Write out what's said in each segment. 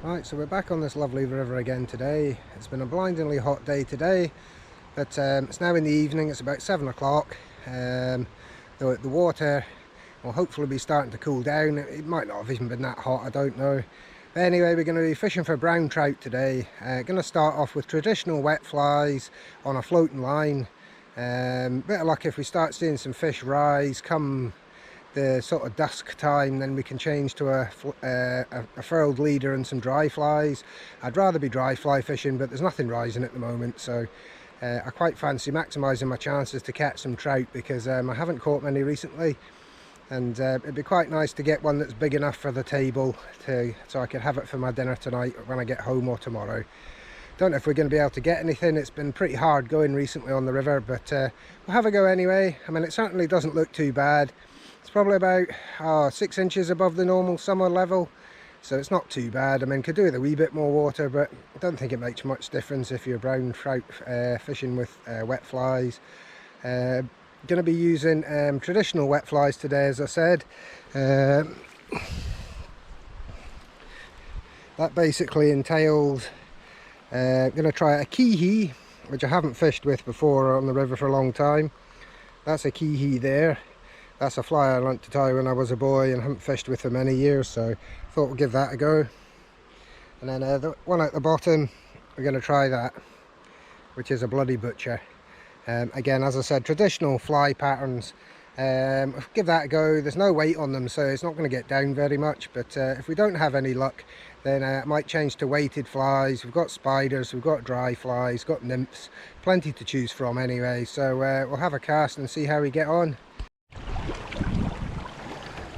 Right, so we're back on this lovely river again today. It's been a blindingly hot day today, but it's now in the evening. It's about 7 o'clock. The water will hopefully be starting to cool down. It might not have even been that hot, I don't know. But anyway, we're going to be fishing for brown trout today. Going to start off with traditional wet flies on a floating line. Bit of luck if we start seeing some fish rise come the sort of dusk time, then we can change to a furled leader and some dry flies. I'd rather be dry fly fishing, but there's nothing rising at the moment, so I quite fancy maximising my chances to catch some trout, because I haven't caught many recently, and it'd be quite nice to get one that's big enough for the table so I could have it for my dinner tonight when I get home or tomorrow. Don't know if we're going to be able to get anything. It's been pretty hard going recently on the river, but we'll have a go anyway. I mean, it certainly doesn't look too bad. It's probably about 6 inches above the normal summer level, so it's not too bad. I mean, could do with a wee bit more water, but I don't think it makes much difference if you're brown trout fishing with wet flies. Going to be using traditional wet flies today, as I said. That basically entails going to try a kihi, which I haven't fished with before on the river for a long time. That's a kihi there. That's a fly I learnt to tie when I was a boy and haven't fished with for many years, so thought we'd give that a go. And then the one at the bottom, we're going to try that, which is a bloody butcher. Again, as I said, traditional fly patterns. Give that a go. There's no weight on them, so it's not going to get down very much, but if we don't have any luck, then I might change to weighted flies. We've got spiders, we've got dry flies, got nymphs, plenty to choose from anyway, so we'll have a cast and see how we get on.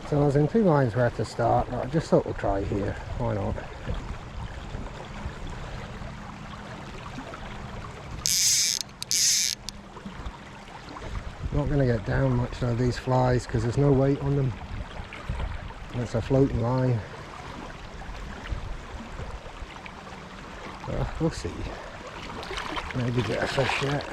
So I was in two minds where to start, but I just thought we'll try here. Why not? Not going to get down much though, these flies, because there's no weight on them. It's a floating line. But we'll see. Maybe get a fish yet.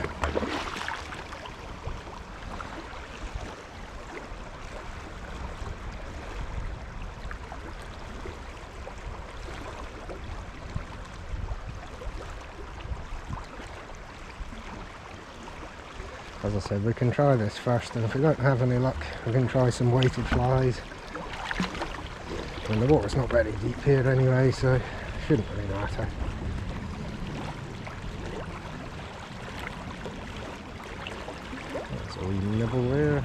As I said, we can try this first, and if we don't have any luck, we can try some weighted flies. And the water's not very deep here anyway, so it shouldn't really matter. That's a wee nibble there.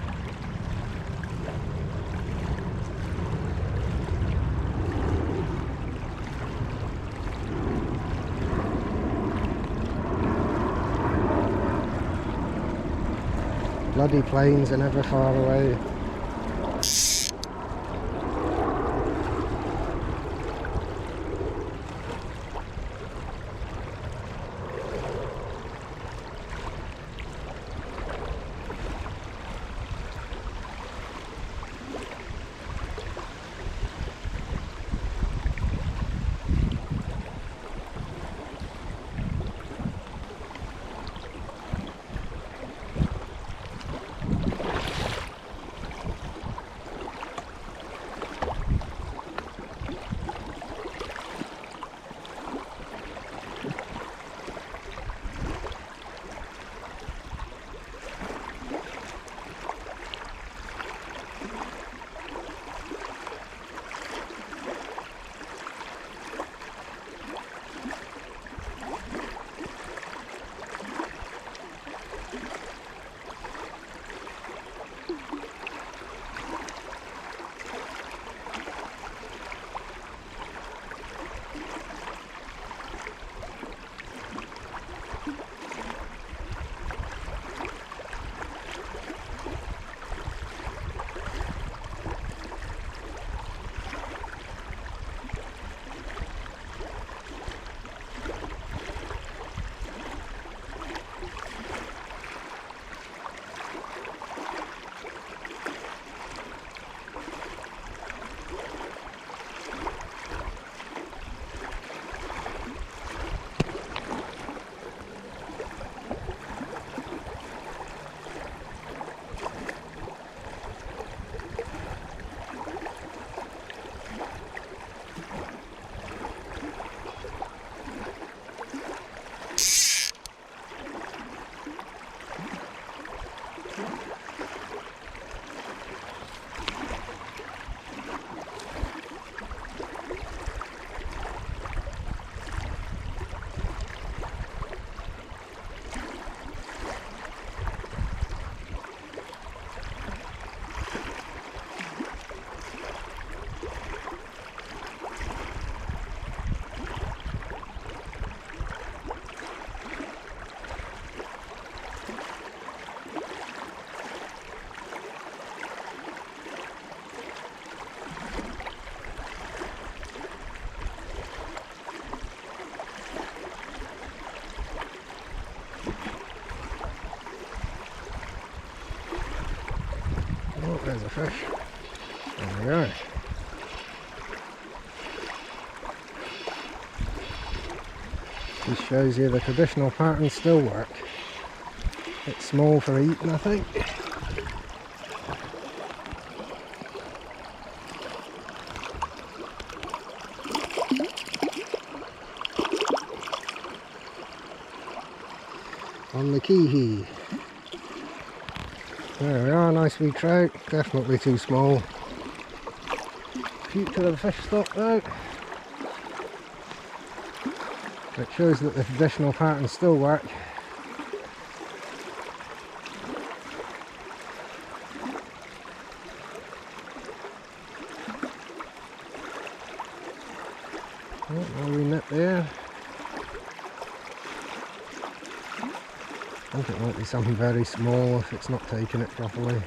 Bloody plains are never far away. This shows you the traditional patterns still work. It's small for eating, I think. On the Keehee. There we are, nice wee trout, definitely too small. Future of the fish stock though. It shows that the traditional patterns still work. Oh, a wee nip there. I think it might be something very small if it's not taking it properly.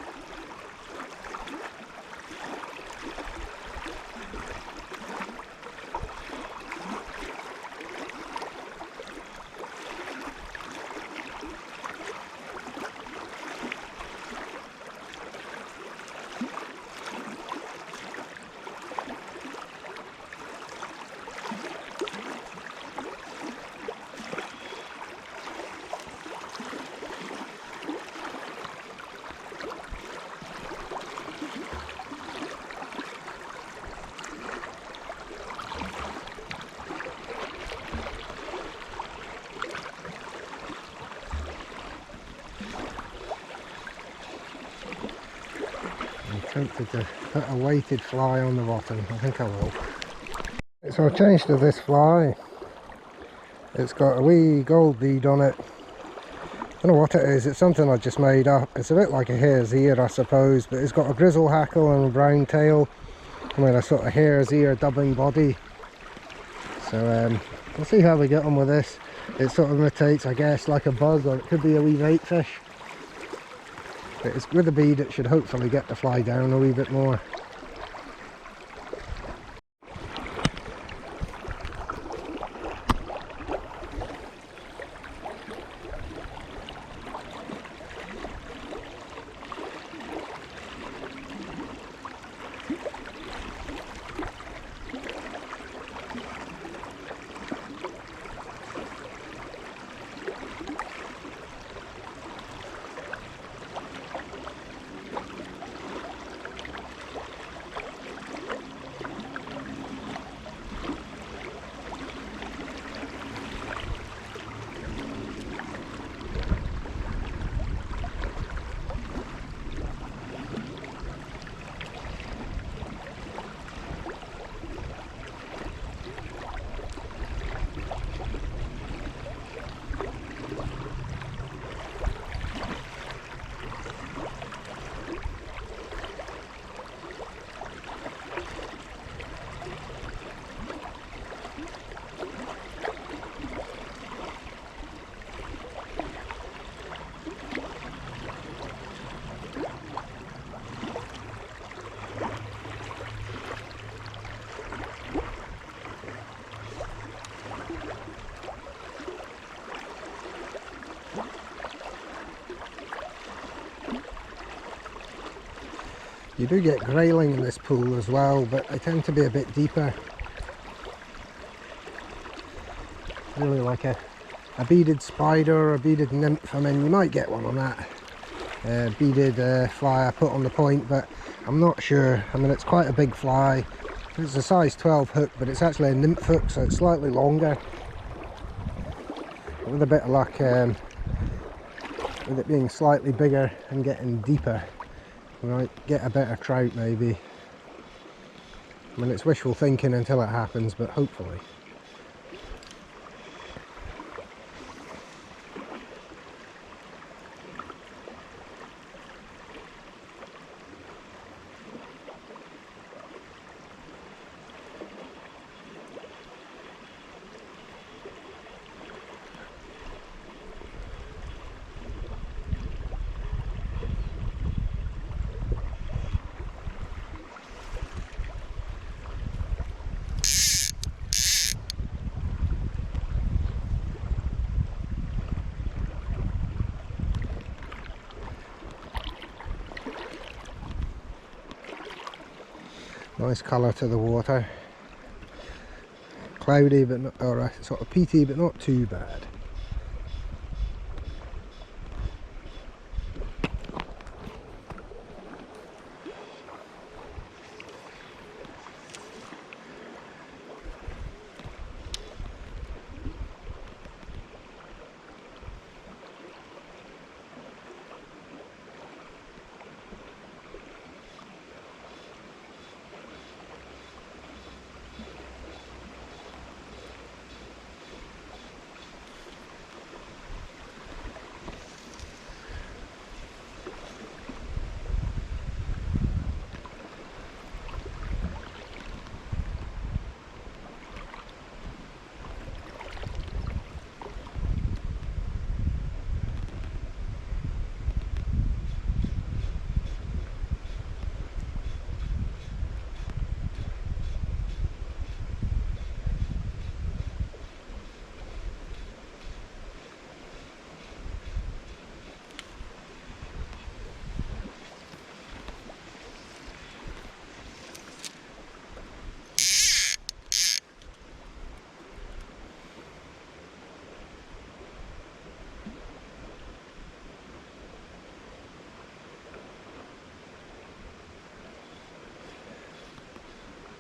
Tempted to put a weighted fly on the bottom. I think I will. So I've changed to this fly. It's got a wee gold bead on it. I don't know what it is, it's something I just made up. It's a bit like a hare's ear, I suppose, but it's got a grizzle hackle and a brown tail. I mean, a sort of hare's ear dubbing body. So we'll see how we get on with this. It sort of imitates, I guess, like a bug, or it could be a wee bait fish. But it's with a bead, it should hopefully get the fly down a wee bit more. You do get grayling in this pool as well, but they tend to be a bit deeper. Really like a beaded spider or a beaded nymph. I mean, you might get one on that beaded fly I put on the point, but I'm not sure. I mean, it's quite a big fly. It's a size 12 hook, but it's actually a nymph hook, so it's slightly longer. But with a bit of luck, with it being slightly bigger and getting deeper, we might get a better trout maybe. I mean, it's wishful thinking until it happens, but hopefully. Nice colour to the water. cloudy, but not, or sort of peaty, but not too bad.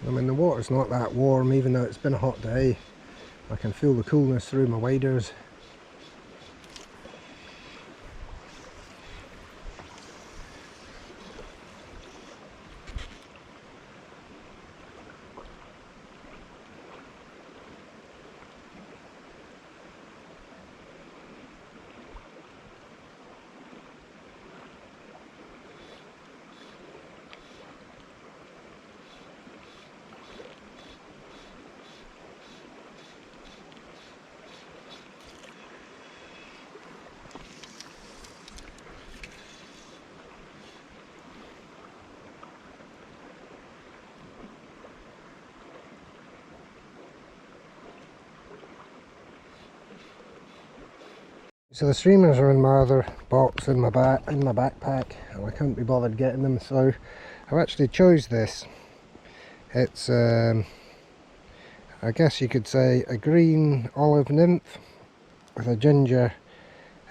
I mean, the water's not that warm, even though it's been a hot day. I can feel the coolness through my waders. So the streamers are in my other box in my backpack, and I couldn't be bothered getting them, so I've actually chose this. It's I guess you could say a green olive nymph with a ginger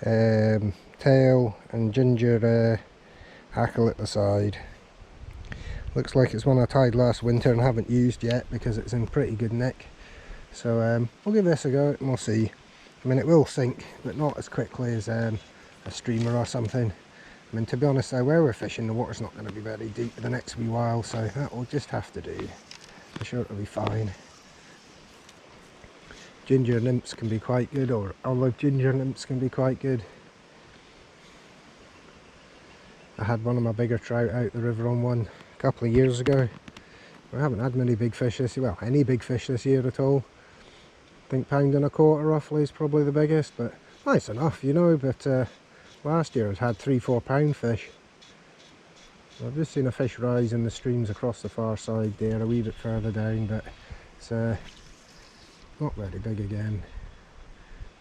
tail and ginger hackle at the side. Looks like it's one I tied last winter and haven't used yet because it's in pretty good nick. So we'll give this a go and we'll see. I mean, it will sink, but not as quickly as a streamer or something. I mean, to be honest though, where we're fishing, the water's not going to be very deep for the next wee while, so that will just have to do. I'm sure it'll be fine. Ginger nymphs can be quite good, or olive ginger nymphs can be quite good. I had one of my bigger trout out the river on one a couple of years ago. We haven't had many big fish this year, well, any big fish this year at all. I think £1.25 roughly is probably the biggest, but nice enough, you know. But last year it had £3–4 fish. I've just seen a fish rise in the streams across the far side there, a wee bit further down, but it's not very big again,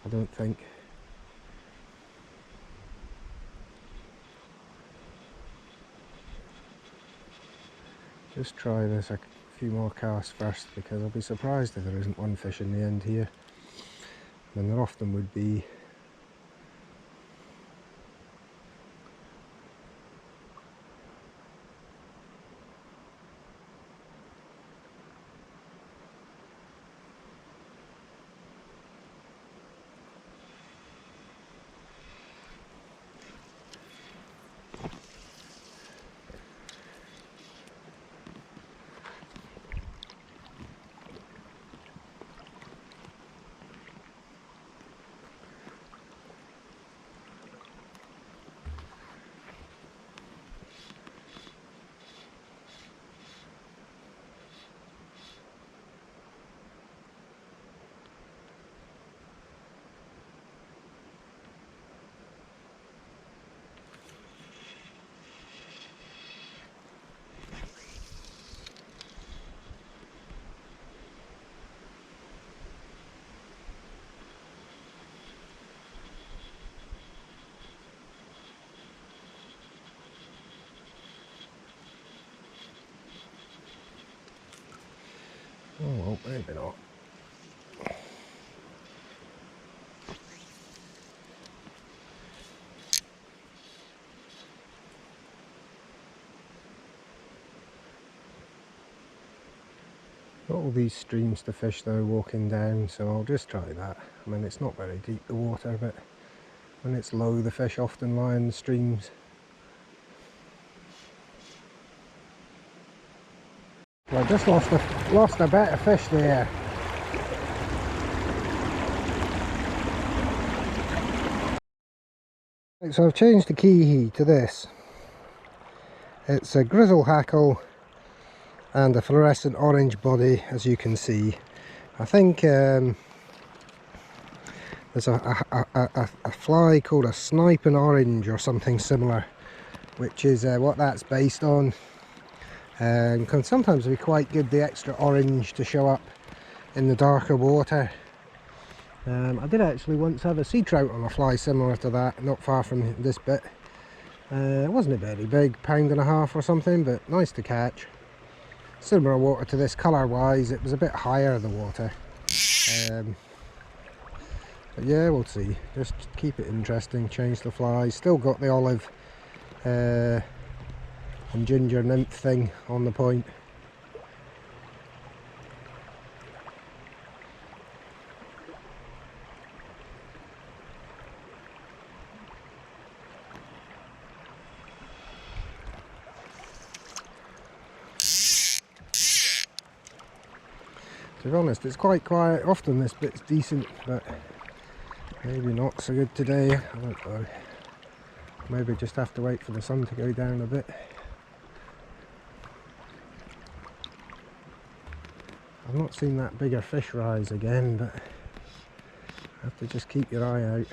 I don't think. Just try this a few more casts first, because I'll be surprised if there isn't one fish in the end here. I mean, there often would be. Oh well, maybe not. Got all these streams to fish though walking down, so I'll just try that. I mean, it's not very deep the water, but when it's low the fish often lie in the streams. Well, I just lost a bit of fish there. Right, so I've changed the kihi to this. It's a grizzle hackle and a fluorescent orange body, as you can see. I think there's a fly called a sniping orange or something similar, which is what that's based on. Can sometimes be quite good, the extra orange to show up in the darker water. I did actually once have a sea trout on a fly similar to that, not far from this bit. It wasn't very big, £1.5 or something, but nice to catch. Similar water to this colour wise, it was a bit higher the water. But yeah, we'll see. Just keep it interesting, change the flies. Still got the olive and ginger nymph thing on the point. To be honest, it's quite quiet. Often this bit's decent, but maybe not so good today. I don't know. Maybe just have to wait for the sun to go down a bit. I've not seen that bigger fish rise again, but have to just keep your eye out.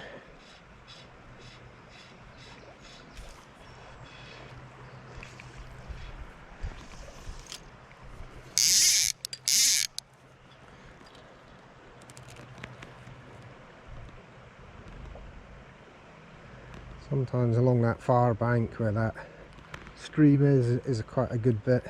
Sometimes along that far bank where that stream is quite a good bit.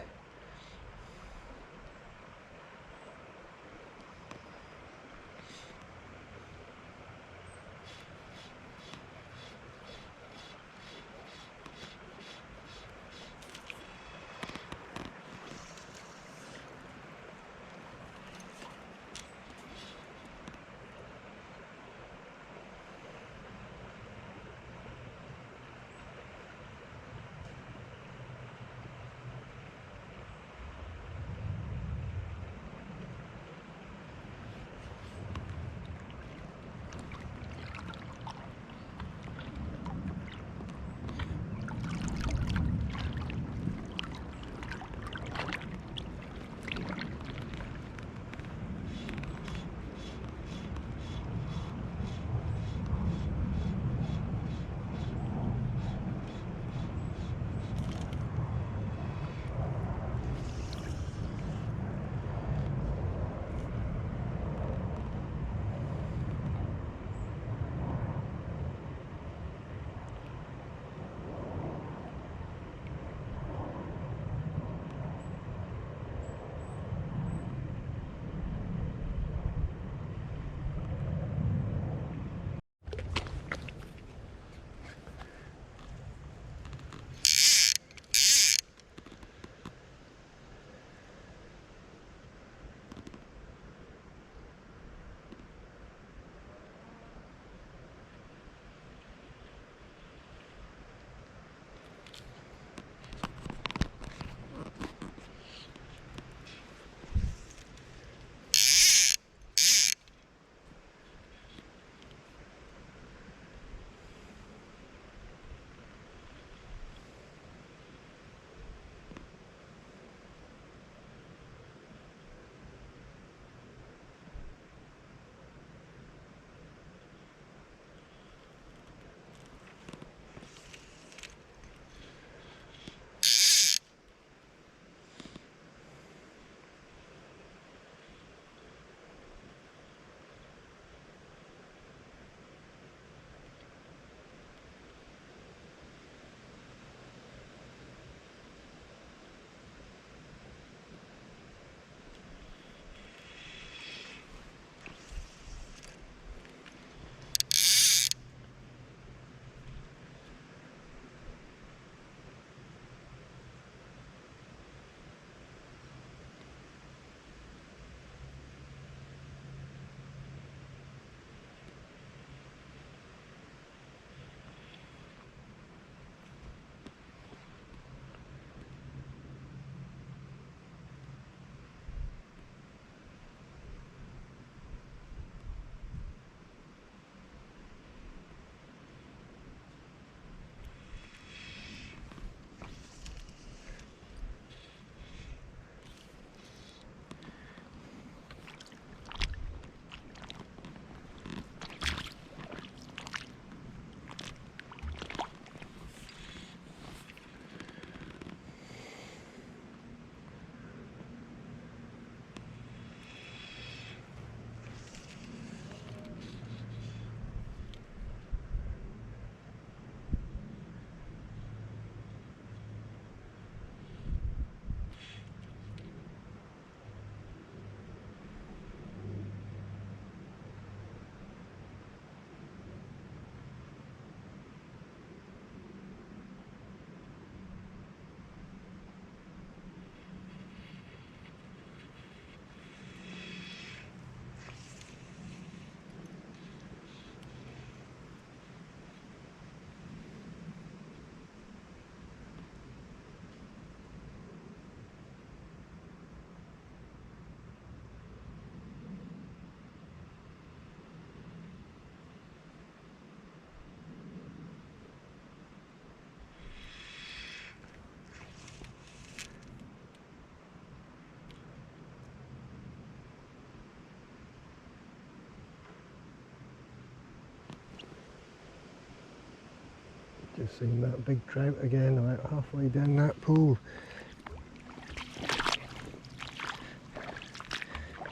Just seen that big trout again about halfway down that pool.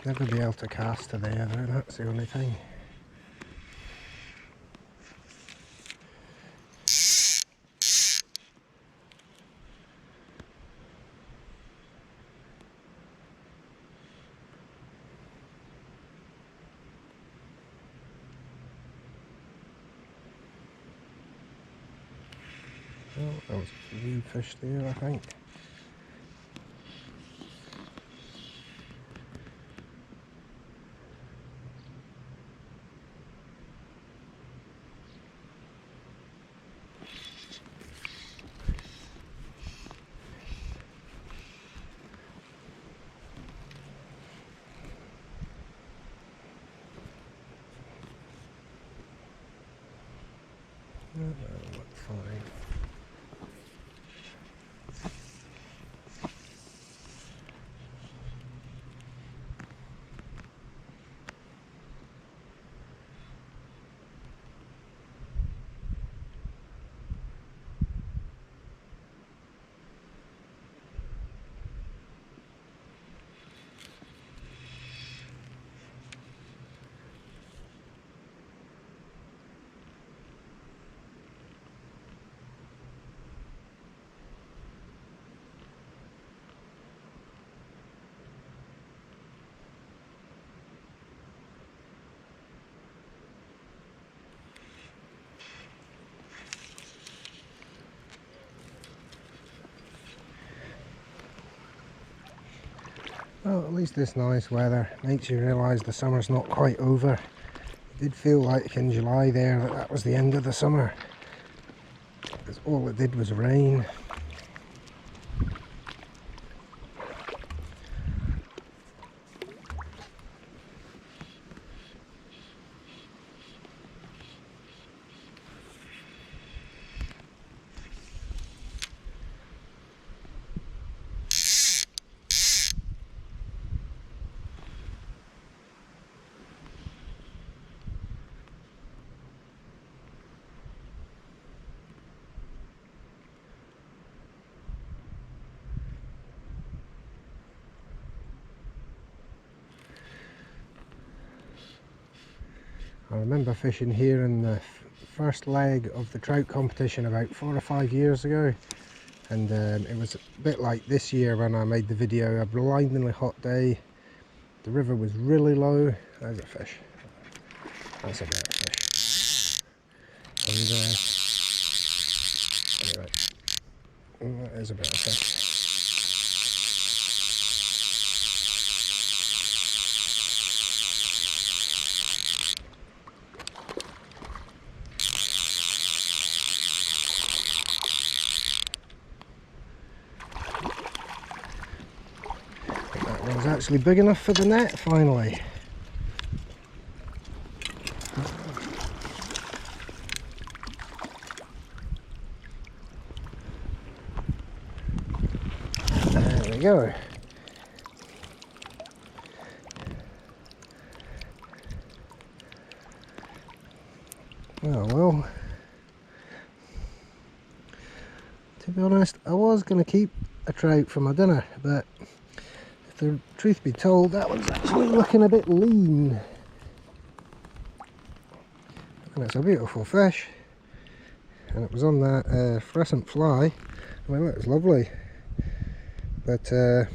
Never be able to cast to there though, that's the only thing. Oh, that was a new fish there, I think. That'll look fine. Well, at least this nice weather makes you realise the summer's not quite over. It did feel like in July there that was the end of the summer, because all it did was rain. I remember fishing here in the first leg of the trout competition about 4 or 5 years ago, and it was a bit like this year when I made the video. A blindingly hot day, the river was really low. There's a fish, that's a better fish, and anyway, that is a better fish. It was actually big enough for the net finally. There we go. Well, to be honest, I was going to keep a trout for my dinner, but the truth be told, that one's actually looking a bit lean, and it's a beautiful fish, and it was on that fluorescent fly. I mean, it was lovely, but I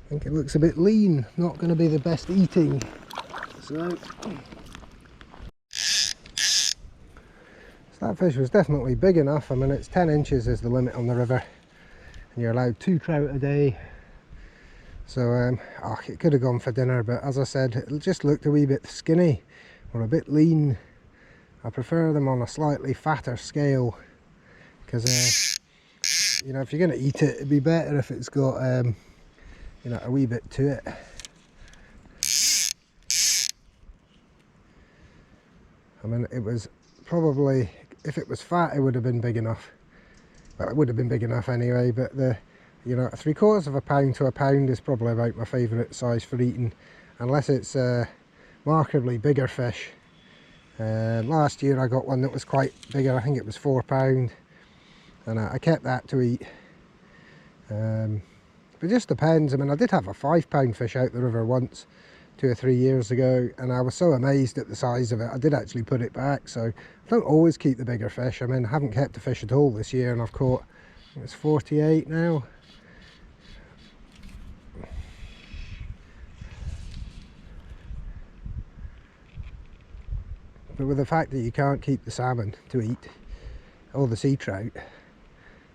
think it looks a bit lean, not going to be the best eating. So that fish was definitely big enough. I mean, it's 10 inches is the limit on the river, and you're allowed 2 trout a day. So it could have gone for dinner, but as I said, it just looked a wee bit skinny or a bit lean. I prefer them on a slightly fatter scale, because you know, if you're going to eat it, it'd be better if it's got you know, a wee bit to it. I mean, it was probably, if it was fat, it would have been big enough. Well, it would have been big enough anyway, but you know, 3/4 of a pound to a pound is probably about my favourite size for eating, unless it's a markedly bigger fish. Last year I got one that was quite bigger, I think it was £4, and I kept that to eat. But it just depends. I mean, I did have a £5 fish out the river once 2 or 3 years ago, and I was so amazed at the size of it, I did actually put it back. So I don't always keep the bigger fish. I mean, I haven't kept the fish at all this year, and I've caught, I think it's 48 now. But with the fact that you can't keep the salmon to eat, or the sea trout,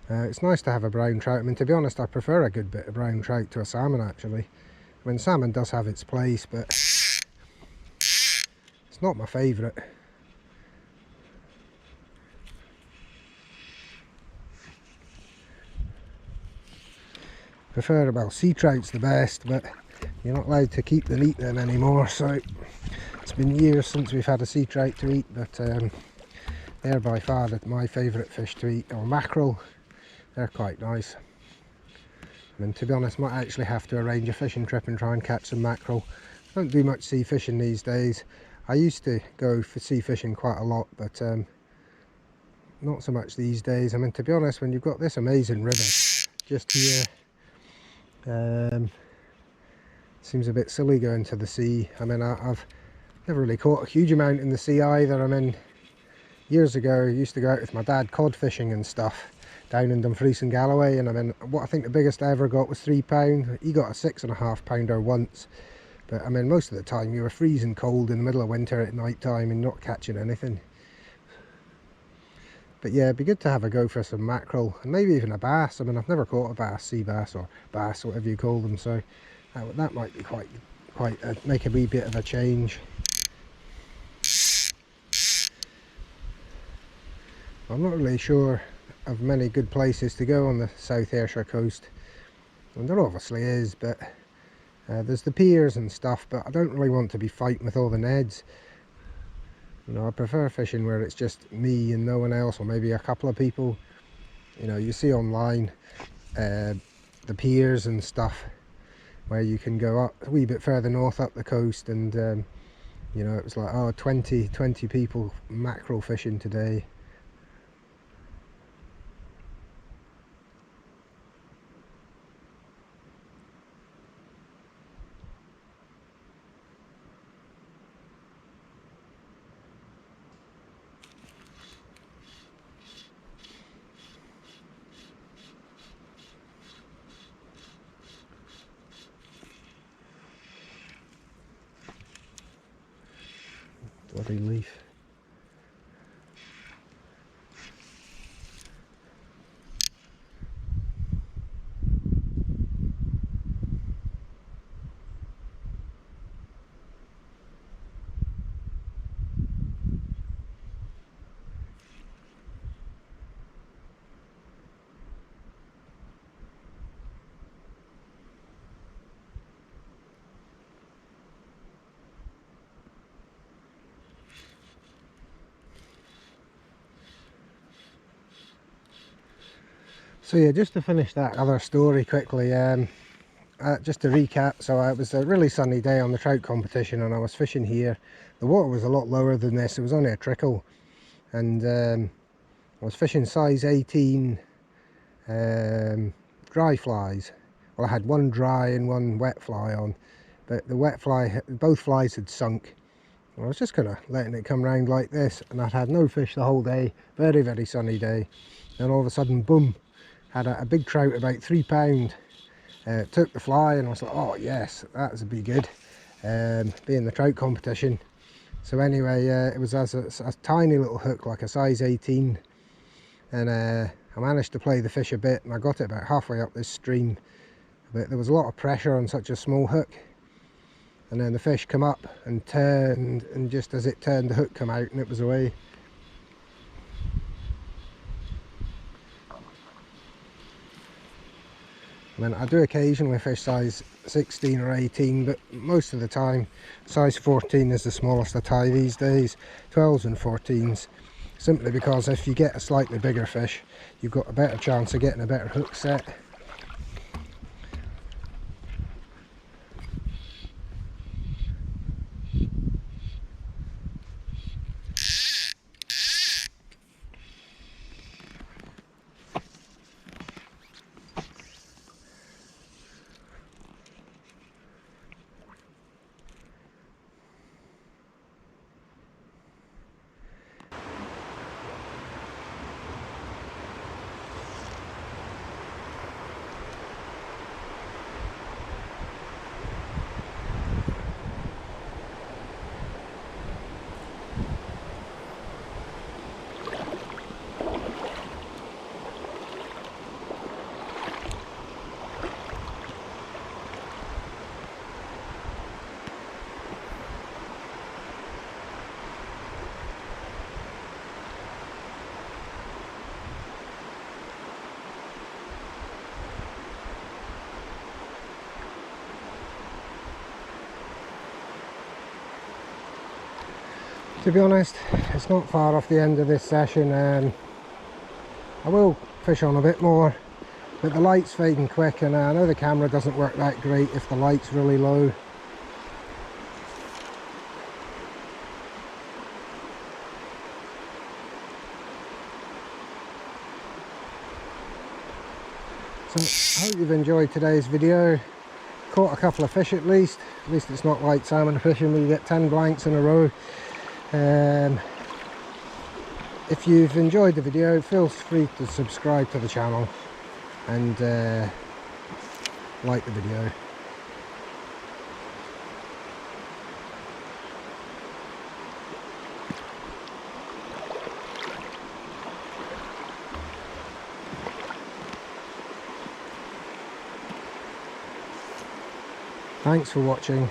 it's nice to have a brown trout. I mean, to be honest, I prefer a good bit of brown trout to a salmon, actually. I mean, salmon does have its place, but it's not my favourite. Well, sea trout's the best, but you're not allowed to keep them, eat them anymore, so it's been years since we've had a sea trout to eat. But they're by far my favourite fish to eat. Or mackerel, they're quite nice. I mean, to be honest, might actually have to arrange a fishing trip and try and catch some mackerel. I don't do much sea fishing these days. I used to go for sea fishing quite a lot, but not so much these days. I mean, to be honest, when you've got this amazing river just here, seems a bit silly going to the sea. I mean, I've never really caught a huge amount in the sea either. I mean, years ago I used to go out with my dad cod fishing and stuff down in Dumfries and Galloway, and I mean, what I think the biggest I ever got was £3. He got a 6.5 pounder once, but I mean, most of the time you were freezing cold in the middle of winter at night time and not catching anything. But yeah, it'd be good to have a go for some mackerel, and maybe even a bass. I mean, I've never caught a bass, sea bass or bass, whatever you call them, so that might be quite make a wee bit of a change. I'm not really sure of many good places to go on the South Ayrshire coast, and there obviously is, but there's the piers and stuff, but I don't really want to be fighting with all the Neds. You know, I prefer fishing where it's just me and no one else, or maybe a couple of people. You know, you see online the piers and stuff where you can go up a wee bit further north up the coast, and you know, it was like, oh, 20 people mackerel fishing today. Bloody leaf. So yeah, just to finish that other story quickly, just to recap, so it was a really sunny day on the trout competition, and I was fishing here. The water was a lot lower than this, it was only a trickle, and I was fishing size 18 dry flies. Well, I had one dry and one wet fly on, but the wet fly, both flies had sunk. I was just kind of letting it come round like this, and I'd had no fish the whole day. Very, very sunny day. Then all of a sudden, boom, had a big trout about £3. Took the fly, and I was like, oh yes, that would be good, being the trout competition. So anyway, it was as a tiny little hook, like a size 18, and I managed to play the fish a bit, and I got it about halfway up this stream, but there was a lot of pressure on such a small hook, and then the fish come up and turned, and just as it turned, the hook come out and it was away. I mean, I do occasionally fish size 16 or 18, but most of the time size 14 is the smallest I tie these days. 12s and 14s, simply because if you get a slightly bigger fish, you've got a better chance of getting a better hook set. To be honest, it's not far off the end of this session. I will fish on a bit more, but the light's fading quick, and I know the camera doesn't work that great if the light's really low. So I hope you've enjoyed today's video. Caught a couple of fish at least it's not like salmon fishing where you get 10 blanks in a row. If you've enjoyed the video, feel free to subscribe to the channel and like the video. Thanks for watching.